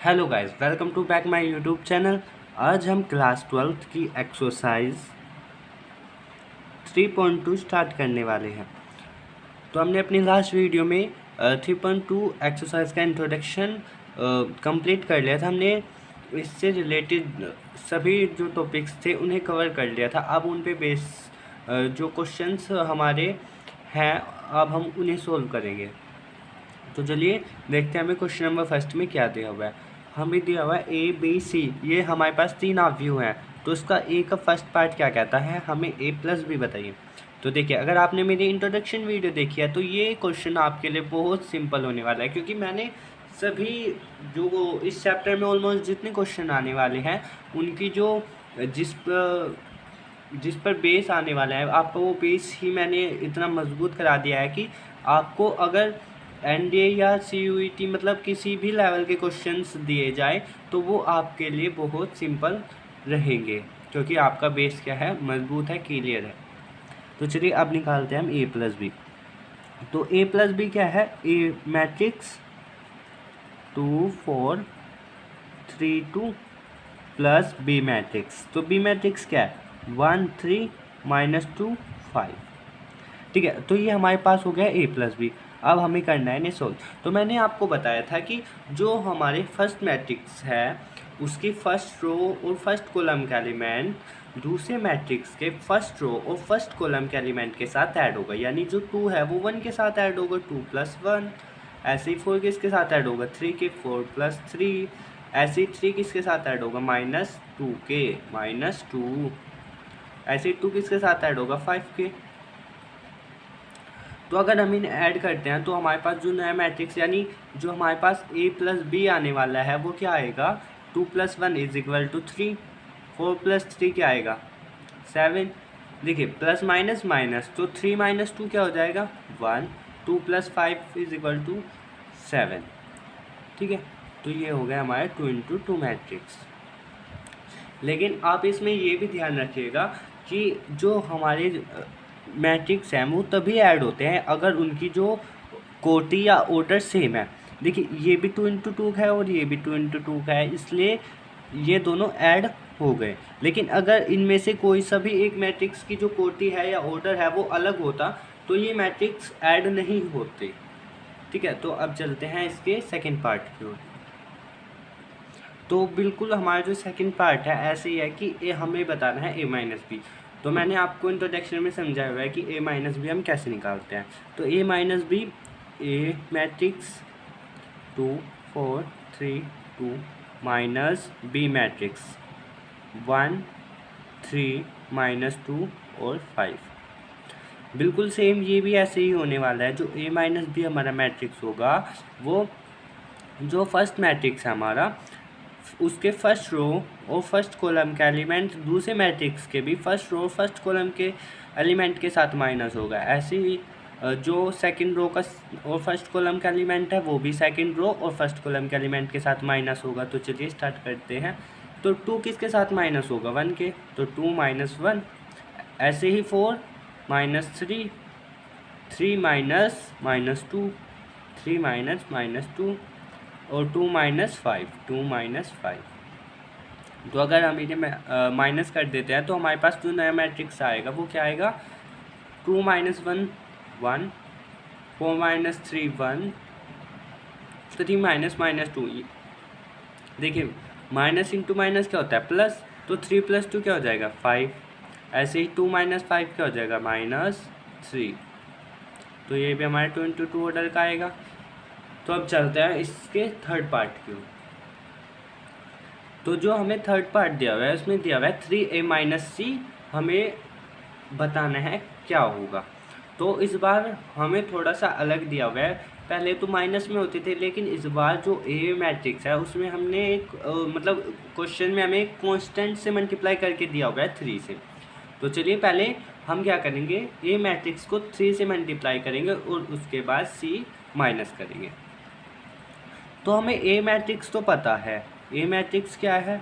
Hello guys, welcome to back my YouTube channel. आज हम class 12th की exercise 3.2 start करने वाले हैं। तो हमने अपनी लास्ट वीडियो में 3.2 एक्सरसाइज का इंट्रोडक्शन कंप्लीट कर लिया था। हमने इससे रिलेटेड सभी जो टॉपिक्स थे उन्हें कवर कर लिया था। अब उन पे बेस जो क्वेश्चंस हमारे हैं, अब हम उन्हें सोल्व करेंगे। तो चलिए देखते हैं हमें क्वेश्चन नंबर फर्स्ट में क्या दिया हुआ है। हमें दिया हुआ है ए बी सी, ये हमारे पास तीन ऑब्जेक्टिव हैं। तो इसका ए का फर्स्ट पार्ट क्या कहता है, हमें ए प्लस बी बताइए। तो देखिए, अगर आपने मेरी इंट्रोडक्शन वीडियो देखी है तो ये क्वेश्चन आपके लिए बहुत सिंपल होने वाला है, क्योंकि मैंने सभी जो इस चैप्टर में ऑलमोस्ट जितने क्वेश्चन आने वाले हैं उनकी जो जिस पर बेस आने वाला है, आपको वो बेस ही मैंने इतना मजबूत करा दिया है कि आपको अगर एनडीए या सीयूईटी मतलब किसी भी लेवल के क्वेश्चंस दिए जाए तो वो आपके लिए बहुत सिंपल रहेंगे, क्योंकि आपका बेस क्या है, मजबूत है, क्लियर है। तो चलिए अब निकालते हैं हम ए प्लस बी। तो ए प्लस बी क्या है, ए मैट्रिक्स 2 4 3 2 प्लस बी मैट्रिक्स। तो बी मैट्रिक्स क्या है, 1 3 -2 5। ठीक है, तो ये हमारे पास हो गया ए प्लस बी। अब हमें करना है इन्हें सोल्व। तो मैंने आपको बताया था कि जो हमारे फर्स्ट मैट्रिक्स है उसकी फर्स्ट रो और फर्स्ट कॉलम का एलिमेंट दूसरे मैट्रिक्स के फर्स्ट रो और फर्स्ट कॉलम के एलिमेंट के साथ ऐड होगा। यानी जो 2 है वो 1 के साथ ऐड होगा, 2 + 1। ऐसे ही 4 किसके साथ ऐड होगा, 3 के, 4 + 3। ऐसे ही 3 किसके साथ ऐड होगा, -2 के, -2। ऐसे ही 2 किसके साथ ऐड होगा, 5 के। तो अगर हम इन्हें ऐड करते हैं तो हमारे पास जो नया मैट्रिक्स यानी जो हमारे पास ए प्लस बी आने वाला है वो क्या आएगा, 2 + 1 = 3, 4 + 3 क्या आएगा, 7। देखिए प्लस माइनस माइनस, तो 3 - 2 क्या हो जाएगा, 1। 2 + 5 = 7। ठीक है, तो ये हो गया हमारे 2 × 2 मैट्रिक्स। लेकिन आप इसमें ये भी ध्यान रखिएगा कि जो हमारे मैट्रिक्स हैं वो तभी ऐड होते हैं अगर उनकी जो कोटि या ऑर्डर सेम है। देखिए ये भी 2 × 2 का है और ये भी 2 × 2 का है, इसलिए ये दोनों ऐड हो गए। लेकिन अगर इनमें से कोई सा भी एक मैट्रिक्स की जो कोटि है या ऑर्डर है वो अलग होता तो ये मैट्रिक्स ऐड नहीं होते। ठीक है, तो अब चलते हैं इसके सेकेंड पार्ट की ओर। तो बिल्कुल हमारा जो सेकंड पार्ट है ऐसे ही है कि ए हमें बताना है a - b। तो मैंने आपको इंट्रोडक्शन में समझाया हुआ है कि a - b हम कैसे निकालते हैं। तो a - b, A matrix 2 4 3 2 minus B matrix 1 3 -2 और 5। बिल्कुल सेम ये भी ऐसे ही होने वाला है। जो a - b हमारा मैट्रिक्स होगा वो जो फर्स्ट मैट्रिक्स है हमारा उसके फर्स्ट रो और फर्स्ट कॉलम का एलिमेंट दूसरे मैट्रिक्स के भी फर्स्ट रो और फर्स्ट कॉलम के एलिमेंट के साथ माइनस होगा। ऐसे ही जो सेकंड रो का और फर्स्ट कॉलम का एलिमेंट है वो भी सेकंड रो और फर्स्ट कॉलम के एलिमेंट के साथ माइनस होगा। तो चलिए स्टार्ट करते हैं। तो 2 किसके साथ माइनस होगा, 1 के, तो 2 - 1। ऐसे ही 4 - 3, 3 - -2, 3 - -2 और 2 - 5, 2 - 5। तो अगर हम इन्हें माइनस कर देते हैं तो हमारे पास जो नया मैट्रिक्स आएगा वो क्या आएगा, 2 - 1 1, 4 - 3 1, 3 - -2। देखिए माइनस इंटू माइनस क्या होता है, प्लस। तो 3 + 2 क्या हो जाएगा, 5। ऐसे ही 2 - 5 क्या हो जाएगा, -3। तो ये भी हमारे 2 × 2 ऑर्डर का आएगा। तो अब चलते हैं इसके थर्ड पार्ट की ओर। तो जो हमें थर्ड पार्ट दिया हुआ है उसमें दिया हुआ है 3a - c, हमें बताना है क्या होगा। तो इस बार हमें थोड़ा सा अलग दिया हुआ है। पहले तो माइनस में होते थे, लेकिन इस बार जो ए मैट्रिक्स है उसमें हमने एक मतलब क्वेश्चन में हमें एक कांस्टेंट से मल्टीप्लाई करके दिया हुआ है 3 से। तो चलिए पहले हम क्या करेंगे, ए मैट्रिक्स को 3 से मल्टीप्लाई करेंगे और उसके बाद सी माइनस करेंगे। तो हमें ए मैट्रिक्स तो पता है, ए मैट्रिक्स क्या है,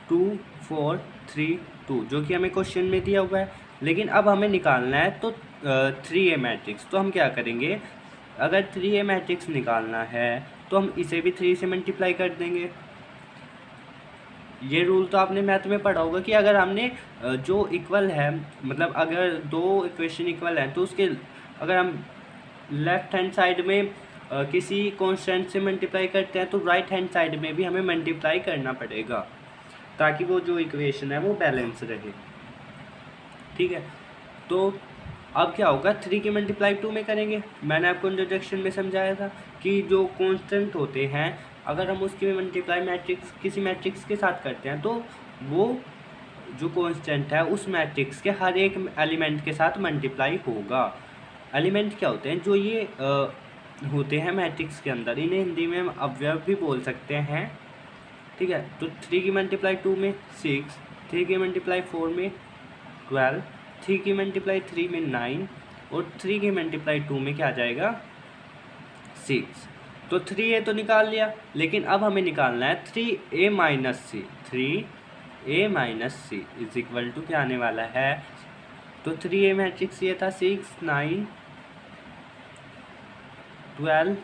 2 4 3 2, जो कि हमें क्वेश्चन में दिया हुआ है। लेकिन अब हमें निकालना है तो 3a मैट्रिक्स। तो हम क्या करेंगे, अगर 3a मैट्रिक्स निकालना है तो हम इसे भी 3 से मल्टीप्लाई कर देंगे। ये रूल तो आपने मैथ में पढ़ा होगा कि अगर हमने जो इक्वल है, मतलब अगर दो इक्वेशन इक्वल हैं तो उसके अगर हम लेफ्ट हैंड साइड में किसी कांस्टेंट से मल्टीप्लाई करते हैं तो राइट हैंड साइड में भी हमें मल्टीप्लाई करना पड़ेगा ताकि वो जो इक्वेशन है वो बैलेंस रहे। ठीक है, तो अब क्या होगा, 3 की मल्टीप्लाई 2 में करेंगे। मैंने आपको इंट्रोडक्शन में समझाया था कि जो कांस्टेंट होते हैं अगर हम उसकी मल्टीप्लाई मैट्रिक्स किसी मैट्रिक्स के साथ करते हैं तो वो जो कांस्टेंट है उस मैट्रिक्स के हर एक एलिमेंट के साथ मल्टीप्लाई होगा। एलिमेंट क्या होते हैं, जो ये होते हैं मैट्रिक्स के अंदर, इन्हें हिंदी में हम अवयव भी बोल सकते हैं। ठीक है, तो 3 की मल्टीप्लाई 2 में 6, 3 की मल्टीप्लाई 4 में 12, 3 की मल्टीप्लाई 3 में 9 और 3 की मल्टीप्लाई 2 में क्या आ जाएगा 6। तो 3a तो निकाल लिया, लेकिन अब हमें निकालना है 3a minus C. 3a minus C is equal to क्या आने वाला है, तो 3a मैट्रिक्स ये था 6, 9, 12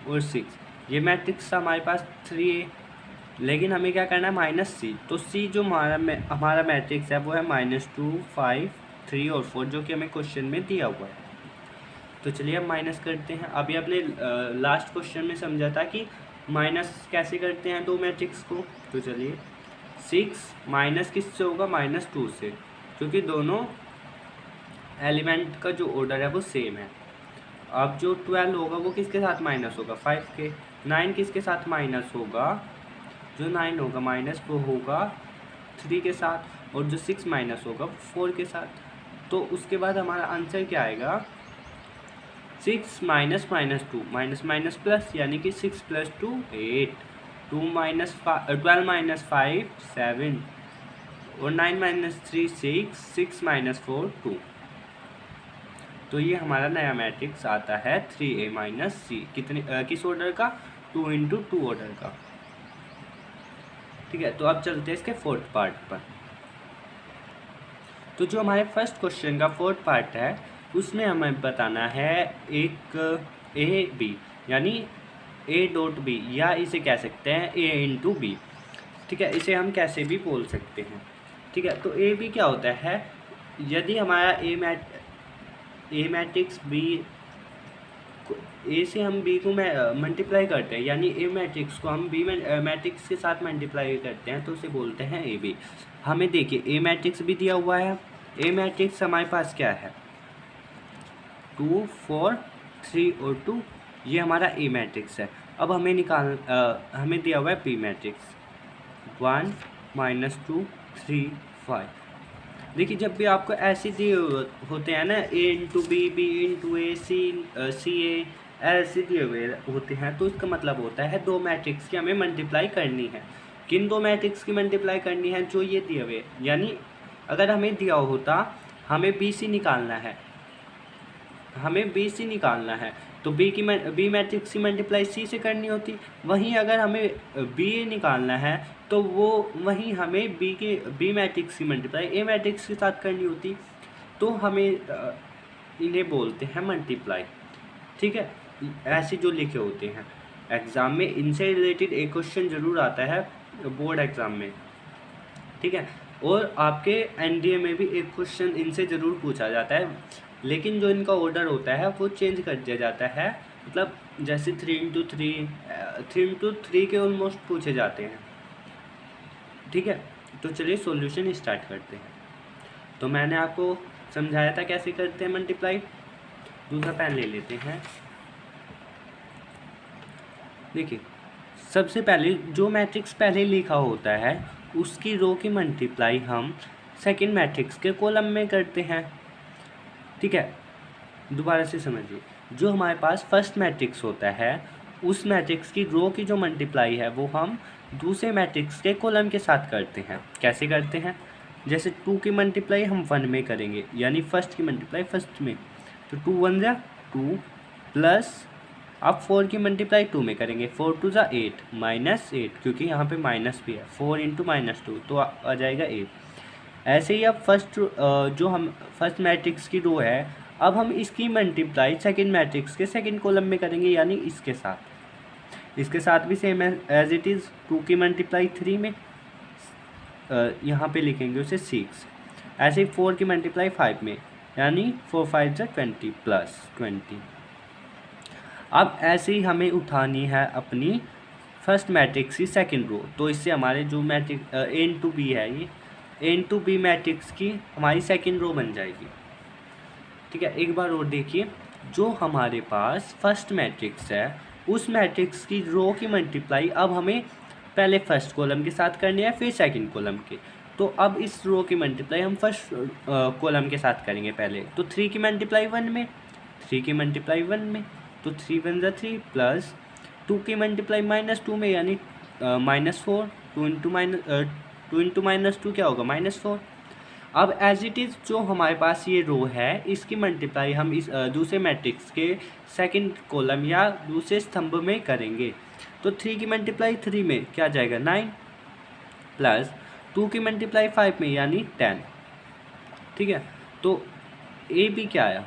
और 6। ये मैट्रिक्स था हमारे पास 3a, लेकिन हमें क्या करना है माइनस सी। तो सी जो हमारा मैट्रिक्स है वो है -2, 5, 3 और 4, जो कि हमें क्वेश्चन में दिया हुआ है। तो चलिए अब माइनस करते हैं। अभी आपने लास्ट क्वेश्चन में समझा था कि माइनस कैसे करते हैं दो मैट्रिक्स को। तो चलिए 6 माइनस किससे होगा, -2 से, क्योंकि दोनों एलिमेंट का जो ऑर्डर है वो सेम है। अब जो 12 होगा वो किसके साथ माइनस होगा, 5 के। 9 किसके साथ माइनस होगा, जो 9 होगा माइनस वो होगा 3 के साथ, और जो 6 माइनस होगा 4 के साथ। तो उसके बाद हमारा आंसर क्या आएगा, 6 माइनस -2 माइनस माइनस प्लस, यानी कि 6 + 2 8, 12 माइनस 5 7 और 9 माइनस 3 6, 6 माइनस 4 2। तो ये हमारा नया मैट्रिक्स आता है 3a माइनस सी। किस ऑर्डर का, 2 × 2 ऑर्डर का। ठीक है, तो अब चलते हैं इसके फोर्थ पार्ट पर। तो जो हमारे फर्स्ट क्वेश्चन का फोर्थ पार्ट है उसमें हमें बताना है एक ए बी, यानी a.b, या इसे कह सकते हैं a × b। ठीक है, इसे हम कैसे भी बोल सकते हैं। ठीक है, तो ए बी क्या होता है, यदि हमारा ए मैट्रिक्स बी, ए से हम बी को मल्टीप्लाई करते हैं, यानी ए मैट्रिक्स को हम बी मैट्रिक्स के साथ मल्टीप्लाई करते हैं तो उसे बोलते हैं ए बी। हमें देखिए ए मैट्रिक्स भी दिया हुआ है। ए मैट्रिक्स हमारे पास क्या है, 2 4 3 और 2, ये हमारा ए मैट्रिक्स है। अब हमें हमें दिया हुआ है बी मैट्रिक्स, 1 -2 3 5। देखिए जब भी आपको ऐसे दिए होते हैं ना, a × b, b × a, c a, ऐसे दिए हुए होते हैं, तो इसका मतलब होता है दो मैट्रिक्स की हमें मल्टीप्लाई करनी है। किन दो मैट्रिक्स की मल्टीप्लाई करनी है, जो ये दिए हुए, यानी अगर हमें दिया होता हमें बी सी निकालना है, हमें बी सी निकालना है तो बी मैट्रिक्स की मल्टीप्लाई सी से करनी होती। वहीं अगर हमें बी ए निकालना है तो वो वहीं हमें बी मैट्रिक्स की मल्टीप्लाई ए मैट्रिक्स के साथ करनी होती। तो हमें इन्हें बोलते हैं मल्टीप्लाई। ठीक है, ऐसे जो लिखे होते हैं एग्ज़ाम में, इनसे रिलेटेड एक क्वेश्चन ज़रूर आता है बोर्ड एग्ज़ाम में। ठीक है, और आपके एनडीए में भी एक क्वेश्चन इनसे ज़रूर पूछा जाता है, लेकिन जो इनका ऑर्डर होता है वो चेंज कर दिया जाता है। मतलब जैसे 3 × 3 के ऑलमोस्ट पूछे जाते हैं। ठीक है, तो चलिए सॉल्यूशन स्टार्ट करते हैं। तो मैंने आपको समझाया था कैसे करते हैं मल्टीप्लाई। दूसरा पेन ले लेते हैं। देखिए सबसे पहले जो मैट्रिक्स पहले लिखा होता है उसकी रो की मल्टीप्लाई हम सेकंड मैट्रिक्स के कॉलम में करते हैं। ठीक है, दोबारा से समझिए, जो हमारे पास फर्स्ट मैट्रिक्स होता है उस मैट्रिक्स की रो की जो मल्टीप्लाई है वो हम दूसरे मैट्रिक्स के कॉलम के साथ करते हैं। कैसे करते हैं, जैसे 2 की मल्टीप्लाई हम 1 में करेंगे, यानी फर्स्ट की मल्टीप्लाई फर्स्ट में, तो 2 × 1 = 2 प्लस अब 4 की मल्टीप्लाई 2 में करेंगे, 4 × 2 = 8 -8, क्योंकि यहाँ पे माइनस भी है, 4 × -2 तो आ जाएगा 8। ऐसे ही अब जो हम फर्स्ट मैट्रिक्स की रो है, अब हम इसकी मल्टीप्लाई सेकंड मैट्रिक्स के सेकंड कॉलम में करेंगे, यानी इसके साथ। इसके साथ भी सेम है एज इट इज़, 2 की मल्टीप्लाई 3 में यहाँ पे लिखेंगे उसे 6। ऐसे ही 4 की मल्टीप्लाई 5 में, यानी 4 5 जा 20 प्लस 20। अब ऐसे ही हमें उठानी है अपनी फर्स्ट मैट्रिक्स की सेकंड रो। तो इससे हमारे जो मैट्रिक्स ए इंटू बी है, ये ए इंटू बी मैट्रिक्स की हमारी सेकंड रो बन जाएगी। ठीक है, एक बार और देखिए, जो हमारे पास फर्स्ट मैट्रिक्स है उस मैट्रिक्स की रो की मल्टीप्लाई अब हमें पहले फर्स्ट कॉलम के साथ करनी है, फिर सेकंड कॉलम के। तो अब इस रो की मल्टीप्लाई हम फर्स्ट कॉलम के साथ करेंगे पहले। तो 3 की मल्टीप्लाई 1 में, 3 की मल्टीप्लाई 1 में, तो 3 1 जा 3 प्लस 2 की मल्टीप्लाई -2 में, यानी -4। 2 इंटू -2 क्या होगा, -4। अब एज इट इज़ जो हमारे पास ये रो है इसकी मल्टीप्लाई हम इस दूसरे मैट्रिक्स के सेकंड कॉलम या दूसरे स्तंभ में करेंगे। तो 3 की मल्टीप्लाई 3 में क्या जाएगा, 9 प्लस 2 की मल्टीप्लाई 5 में, यानी 10। ठीक है, तो ए बी क्या आया,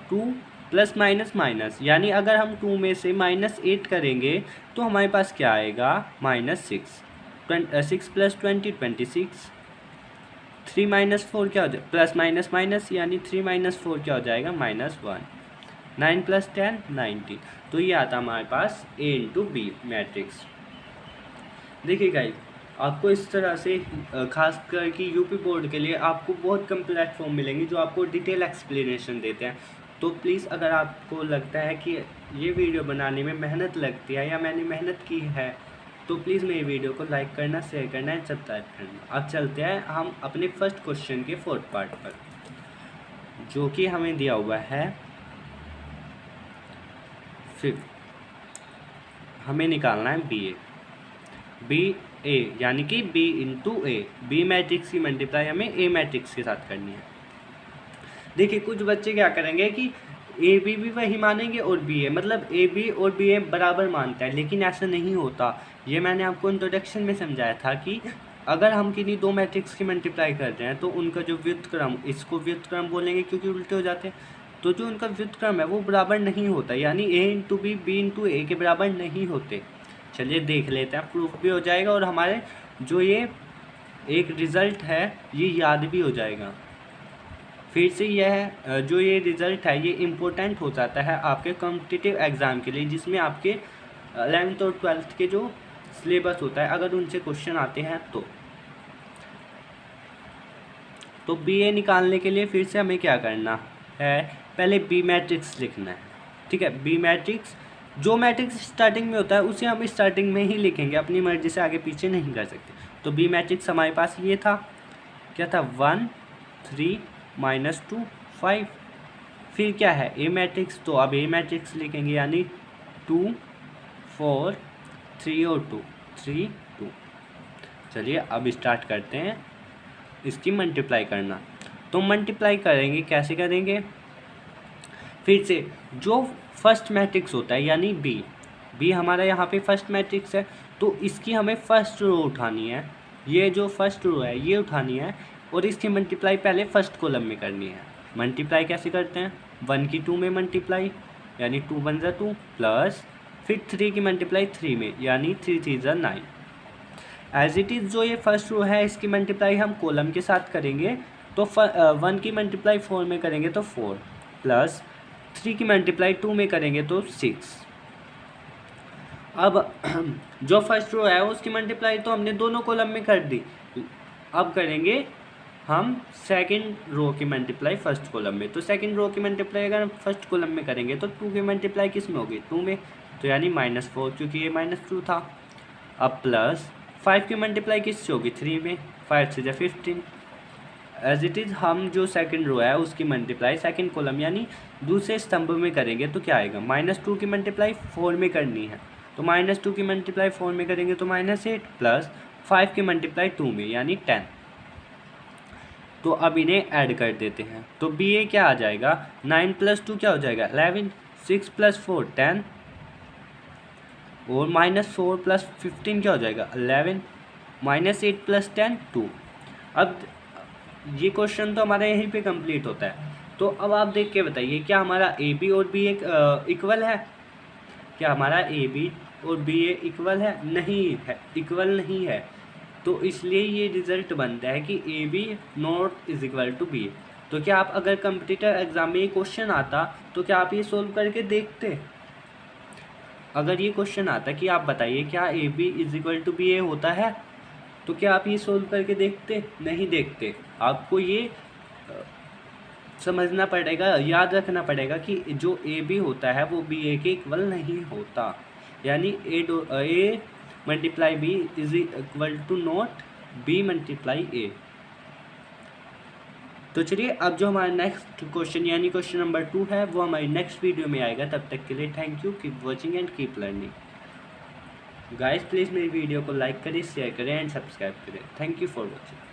2 प्लस माइनस माइनस, यानी अगर हम 2 में से -8 करेंगे तो हमारे पास क्या आएगा, -6। 6 प्लस 20 26। 3 माइनस 4 क्या हो जाएगा, प्लस माइनस माइनस, यानी 3 माइनस 4 क्या हो जाएगा, -1। 9 प्लस 10 19। तो ये आता हमारे पास ए इंटू बी मैट्रिक्स। देखिए गाइस, आपको इस तरह से खास कर कि यूपी बोर्ड के लिए आपको बहुत कम प्लेटफॉर्म मिलेंगे जो आपको डिटेल एक्सप्लेनेशन देते हैं। तो प्लीज़ अगर आपको लगता है कि ये वीडियो बनाने में मेहनत लगती है या मैंने मेहनत की है, तो प्लीज़ मेरी वीडियो को लाइक करना, शेयर करना एंड सब्सक्राइब करना। अब चलते हैं हम अपने फर्स्ट क्वेश्चन के फोर्थ पार्ट पर, जो कि हमें दिया हुआ है 5। हमें निकालना है बी ए, यानी कि बी इंटू ए। बी मैट्रिक्स की मल्टीप्लाई हमें ए मैट्रिक्स के साथ करनी है। देखिए, कुछ बच्चे क्या करेंगे कि ए बी भी वही मानेंगे और बी ए, मतलब ए बी और बी ए बराबर मानता है, लेकिन ऐसा नहीं होता। ये मैंने आपको इंट्रोडक्शन में समझाया था कि अगर हम किन्हीं दो मैट्रिक्स की मल्टीप्लाई कर रहे हैं तो उनका जो व्युत्क्रम, इसको व्युत्क्रम बोलेंगे क्योंकि उल्टे हो जाते हैं, तो जो उनका व्युत्क्रम है वो बराबर नहीं होता, यानी ए इंटू बी इंटू ए के बराबर नहीं होते। चलिए देख लेते हैं, प्रूफ भी हो जाएगा और हमारे जो ये एक रिज़ल्ट है ये याद भी हो जाएगा। फिर से यह जो ये रिज़ल्ट है ये इम्पोर्टेंट हो जाता है आपके कॉम्पिटिटिव एग्ज़ाम के लिए, जिसमें आपके 11th और 12th के जो सिलेबस होता है अगर उनसे क्वेश्चन आते हैं तो बी ए निकालने के लिए फिर से हमें क्या करना है, पहले बी मैट्रिक्स लिखना है। ठीक है, बी मैट्रिक्स, जो मैट्रिक्स स्टार्टिंग में होता है उसे हम स्टार्टिंग में ही लिखेंगे, अपनी मर्जी से आगे पीछे नहीं कर सकते। तो बी मैट्रिक्स हमारे पास ये था, क्या था, 1 3 -2 5। फिर क्या है, ए मैट्रिक्स, तो अब ए मैट्रिक्स लिखेंगे, यानी 2 4 3 और 2 3 2। चलिए अब स्टार्ट करते हैं इसकी मल्टीप्लाई करना। तो मल्टीप्लाई करेंगे, कैसे करेंगे, फिर से जो फर्स्ट मैट्रिक्स होता है यानी बी हमारा यहाँ पे फर्स्ट मैट्रिक्स है, तो इसकी हमें फर्स्ट रो उठानी है। ये जो फर्स्ट रो है ये उठानी है और इसकी मल्टीप्लाई पहले फर्स्ट कॉलम में करनी है। मल्टीप्लाई कैसे करते हैं, 1 की 2 में मल्टीप्लाई, यानी 2 1 जा 2 प्लस फिर 3 की मल्टीप्लाई 3 में, यानी 3 3 जा 9। एज इट इज़ जो ये फर्स्ट रो है इसकी मल्टीप्लाई हम कॉलम के साथ करेंगे, तो 1 की मल्टीप्लाई 4 में करेंगे तो 4 प्लस 3 की मल्टीप्लाई 2 में करेंगे तो 6। अब जो फर्स्ट रो है उसकी मल्टीप्लाई तो हमने दोनों कॉलम में कर दी, अब करेंगे हम सेकंड रो की मल्टीप्लाई फर्स्ट कॉलम में। तो सेकंड रो की मल्टीप्लाई अगर हम फर्स्ट कॉलम में करेंगे तो 2 की मल्टीप्लाई किस में होगी, 2 में, तो यानी -4 क्योंकि ये -2 था। अब प्लस 5 की मल्टीप्लाई किस से होगी, 3 में, 5 से 15। एज इट इज़ हम जो सेकंड रो है उसकी मल्टीप्लाई सेकंड कॉलम यानी दूसरे स्तंभ में करेंगे तो क्या आएगा, -2 की मल्टीप्लाई 4 में करनी है, तो -2 की मल्टीप्लाई 4 में करेंगे तो -8 प्लस 5 की मल्टीप्लाई 2 में, यानी 10। तो अब इन्हें ऐड कर देते हैं, तो बी ए क्या आ जाएगा, 9 + 2 क्या हो जाएगा, 11, 6 + 4 10 और -4 + 15 क्या हो जाएगा, 11, -8 + 10 2। अब ये क्वेश्चन तो हमारा यहीं पे कंप्लीट होता है। तो अब आप देख के बताइए क्या हमारा ए बी और बी एक इक्वल है। क्या हमारा ए बी और बी ए इक्वल है? नहीं है, इक्वल नहीं है। तो इसलिए ये रिज़ल्ट बनता है कि A B not is equal to B A. तो क्या आप अगर कंपटीटर एग्ज़ाम में ये क्वेश्चन आता तो क्या आप ये सोल्व करके देखते? अगर ये क्वेश्चन आता कि आप बताइए क्या A B is equal to B A होता है, तो क्या आप ये सोल्व करके देखते? नहीं देखते। आपको ये समझना पड़ेगा, याद रखना पड़ेगा कि जो ए बी होता है वो बी ए के इक्वल नहीं होता, यानी A multiply B is equal to not B multiply A. तो चलिए अब जो हमारा नेक्स्ट क्वेश्चन यानी क्वेश्चन नंबर 2 है वो हमारी नेक्स्ट वीडियो में आएगा। तब तक के लिए thank you, keep watching and keep learning. Guys please मेरी वीडियो को लाइक करें, शेयर करें एंड सब्सक्राइब करें। Thank you for watching.